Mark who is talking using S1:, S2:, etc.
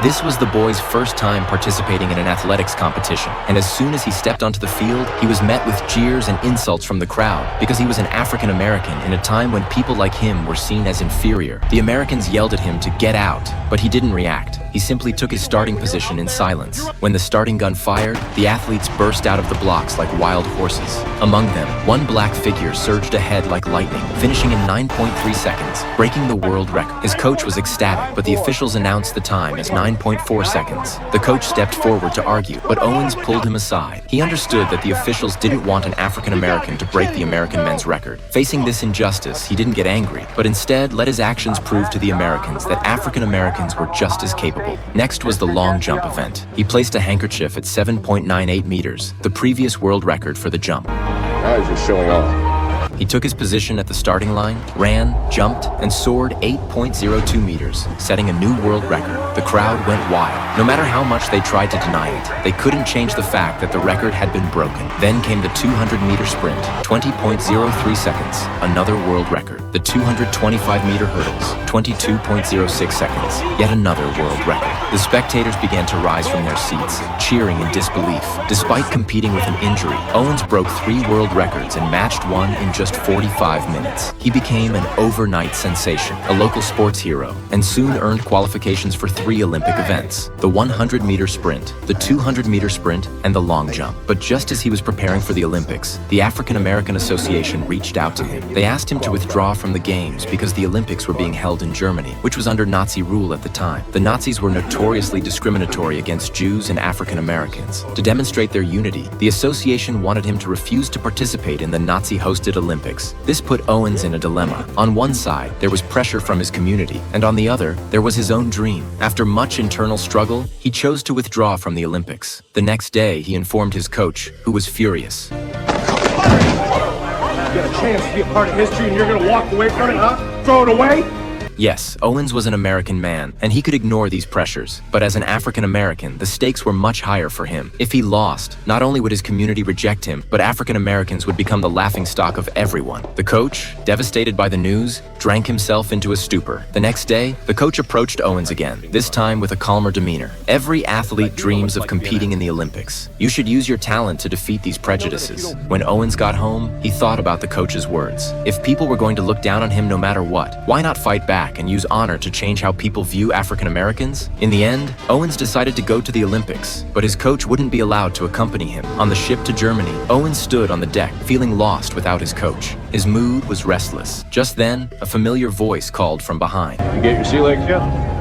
S1: This was the boy's first time participating in an athletics competition, and as soon as he stepped onto the field, he was met with jeers and insults from the crowd because he was an African American in a time when people like him were seen as inferior. The Americans yelled at him to get out, but he didn't react. He simply took his starting position in silence. When the starting gun fired, the athletes burst out of the blocks like wild horses. Among them, one black figure surged ahead like lightning, finishing in 9.3 seconds, breaking the world record. His coach was ecstatic, but the officials announced the time as 9.4 seconds. The coach stepped forward to argue, but Owens pulled him aside. He understood that the officials didn't want an African American to break the American men's record. Facing this injustice, he didn't get angry, but instead let his actions prove to the Americans that African Americans were just as capable. Next was the long jump event. He placed a handkerchief at 7.98 meters, the previous world record for the jump.
S2: Now he's just showing off.
S1: He took his position at the starting line, ran, jumped, and soared 8.02 meters, setting a new world record. The crowd went wild. No matter how much they tried to deny it, they couldn't change the fact that the record had been broken. Then came the 200-meter sprint, 20.03 seconds, another world record. The 225-meter hurdles, 22.06 seconds, yet another world record. The spectators began to rise from their seats, cheering in disbelief. Despite competing with an injury, Owens broke 3 world records and matched one in just 45 minutes. He became an overnight sensation, a local sports hero, and soon earned qualifications for 3 Olympic events: the 100-meter sprint, the 200-meter sprint, and the long jump. But just as he was preparing for the Olympics, the African American Association reached out to him. They asked him to withdraw from the Games because the Olympics were being held in Germany, which was under Nazi rule at the time. The Nazis were notoriously discriminatory against Jews and African Americans. To demonstrate their unity, the association wanted him to refuse to participate in the Nazi-hosted Olympics. This put Owens in a dilemma. On one side, there was pressure from his community, and on the other, there was his own dream. After much internal struggle, he chose to withdraw from the Olympics. The next day, he informed his coach, who was furious.
S2: You got a chance to be a part of history and you're gonna walk away from it, huh? Throw it away?
S1: Yes, Owens was an American man, and he could ignore these pressures. But as an African American, the stakes were much higher for him. If he lost, not only would his community reject him, but African Americans would become the laughingstock of everyone. The coach, devastated by the news, drank himself into a stupor. The next day, the coach approached Owens again, this time with a calmer demeanor. Every athlete dreams of competing in the Olympics. You should use your talent to defeat these prejudices. When Owens got home, he thought about the coach's words. If people were going to look down on him no matter what, why not fight back and use honor to change how people view African Americans? In the end, Owens decided to go to the Olympics, but his coach wouldn't be allowed to accompany him. On the ship to Germany, Owens stood on the deck, feeling lost without his coach. His mood was restless. Just then, a familiar voice called from behind.
S2: You get your sea legs yet?